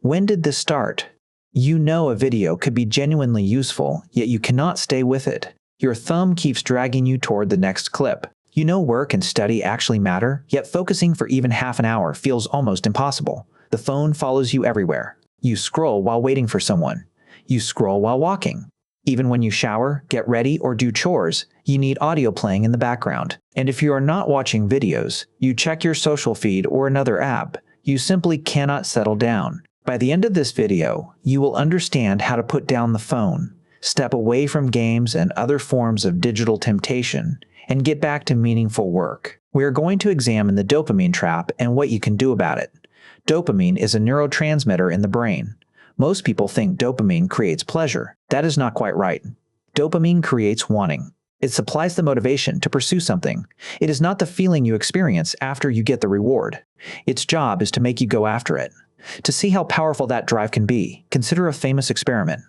When did this start? You know a video could be genuinely useful, yet you cannot stay with it. Your thumb keeps dragging you toward the next clip. You know work and study actually matter, yet focusing for even half an hour feels almost impossible. The phone follows you everywhere. You scroll while waiting for someone. You scroll while walking. Even when you shower, get ready, or do chores, you need audio playing in the background. And if you are not watching videos, you check your social feed or another app. You simply cannot settle down. By the end of this video, you will understand how to put down the phone, step away from games and other forms of digital temptation, and get back to meaningful work. We are going to examine the dopamine trap and what you can do about it. Dopamine is a neurotransmitter in the brain. Most people think dopamine creates pleasure. That is not quite right. Dopamine creates wanting. It supplies the motivation to pursue something. It is not the feeling you experience after you get the reward. Its job is to make you go after it. To see how powerful that drive can be, consider a famous experiment.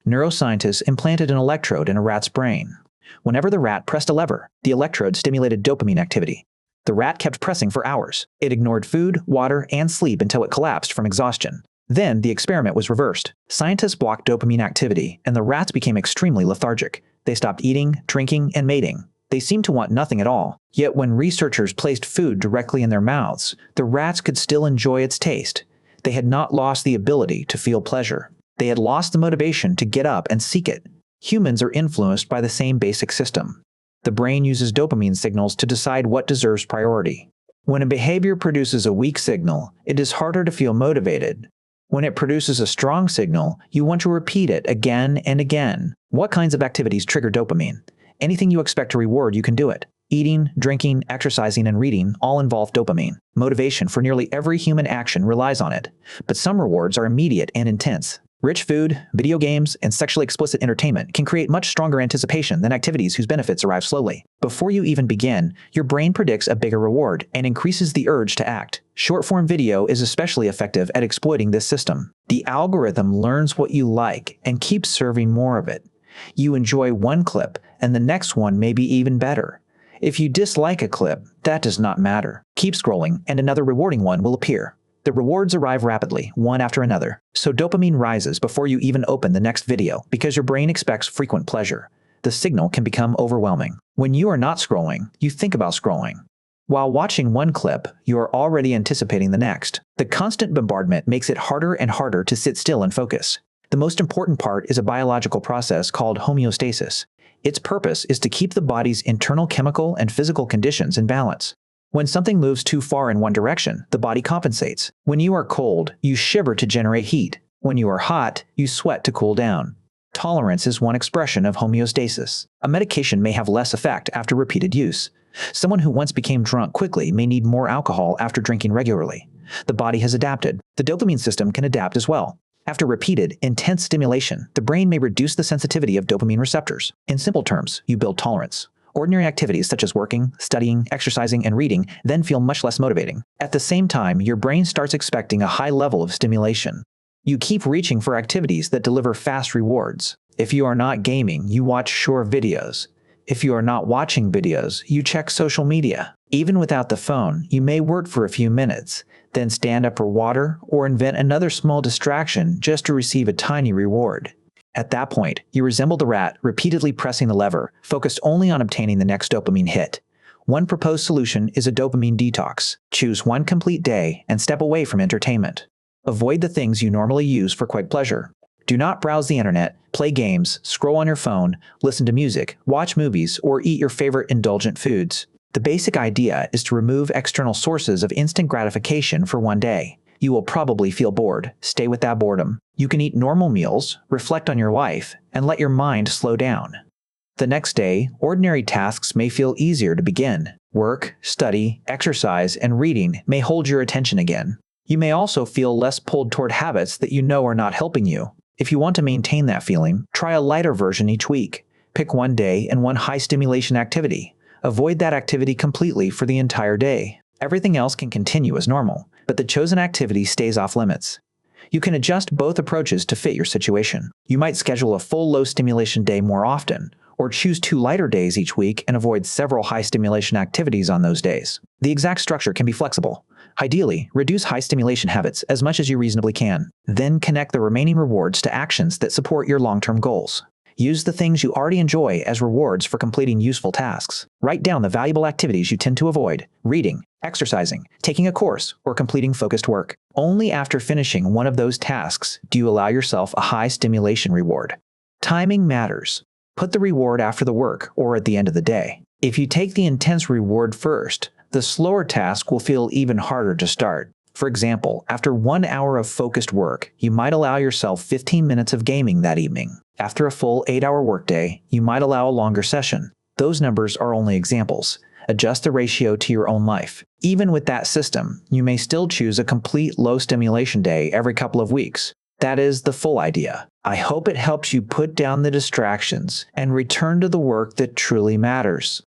Neuroscientists implanted an electrode in a rat's brain. Whenever the rat pressed a lever, the electrode stimulated dopamine activity. The rat kept pressing for hours. It ignored food, water, and sleep until it collapsed from exhaustion. Then the experiment was reversed. Scientists blocked dopamine activity, and the rats became extremely lethargic. They stopped eating, drinking, and mating. They seemed to want nothing at all. Yet when researchers placed food directly in their mouths, the rats could still enjoy its taste. They had not lost the ability to feel pleasure. They had lost the motivation to get up and seek it. Humans are influenced by the same basic system. The brain uses dopamine signals to decide what deserves priority. When a behavior produces a weak signal, it is harder to feel motivated. When it produces a strong signal, you want to repeat it again and again. What kinds of activities trigger dopamine? Anything you expect to reward, you can do it. Eating, drinking, exercising, and reading all involve dopamine. Motivation for nearly every human action relies on it. But some rewards are immediate and intense. Rich food, video games, and sexually explicit entertainment can create much stronger anticipation than activities whose benefits arrive slowly. Before you even begin, your brain predicts a bigger reward and increases the urge to act. Short-form video is especially effective at exploiting this system. The algorithm learns what you like and keeps serving more of it. You enjoy one clip, and the next one may be even better. If you dislike a clip, that does not matter. Keep scrolling, and another rewarding one will appear. The rewards arrive rapidly, one after another, so dopamine rises before you even open the next video because your brain expects frequent pleasure. The signal can become overwhelming. When you are not scrolling, you think about scrolling. While watching one clip, you are already anticipating the next. The constant bombardment makes it harder and harder to sit still and focus. The most important part is a biological process called homeostasis. Its purpose is to keep the body's internal chemical and physical conditions in balance. When something moves too far in one direction, the body compensates. When you are cold, you shiver to generate heat. When you are hot, you sweat to cool down. Tolerance is one expression of homeostasis. A medication may have less effect after repeated use. Someone who once became drunk quickly may need more alcohol after drinking regularly. The body has adapted. The dopamine system can adapt as well. After repeated, intense stimulation, the brain may reduce the sensitivity of dopamine receptors. In simple terms, you build tolerance. Ordinary activities such as working, studying, exercising, and reading then feel much less motivating. At the same time, your brain starts expecting a high level of stimulation. You keep reaching for activities that deliver fast rewards. If you are not gaming, you watch short videos. If you are not watching videos, you check social media. Even without the phone, you may work for a few minutes, then stand up for water or invent another small distraction just to receive a tiny reward. At that point, you resemble the rat repeatedly pressing the lever, focused only on obtaining the next dopamine hit. One proposed solution is a dopamine detox. Choose one complete day and step away from entertainment. Avoid the things you normally use for quick pleasure. Do not browse the internet, play games, scroll on your phone, listen to music, watch movies, or eat your favorite indulgent foods. The basic idea is to remove external sources of instant gratification for one day. You will probably feel bored. Stay with that boredom. You can eat normal meals, reflect on your life, and let your mind slow down. The next day, ordinary tasks may feel easier to begin. Work, study, exercise, and reading may hold your attention again. You may also feel less pulled toward habits that you know are not helping you. If you want to maintain that feeling, try a lighter version each week. Pick one day and one high-stimulation activity. Avoid that activity completely for the entire day. Everything else can continue as normal, but the chosen activity stays off limits. You can adjust both approaches to fit your situation. You might schedule a full low-stimulation day more often, or choose 2 lighter days each week and avoid several high-stimulation activities on those days. The exact structure can be flexible. Ideally, reduce high stimulation habits as much as you reasonably can. Then connect the remaining rewards to actions that support your long-term goals. Use the things you already enjoy as rewards for completing useful tasks. Write down the valuable activities you tend to avoid: reading, exercising, taking a course, or completing focused work. Only after finishing one of those tasks do you allow yourself a high stimulation reward. Timing matters. Put the reward after the work or at the end of the day. If you take the intense reward first, the slower task will feel even harder to start. For example, after 1 hour of focused work, you might allow yourself 15 minutes of gaming that evening. After a full 8-hour workday, you might allow a longer session. Those numbers are only examples. Adjust the ratio to your own life. Even with that system, you may still choose a complete low-stimulation day every couple of weeks. That is the full idea. I hope it helps you put down the distractions and return to the work that truly matters.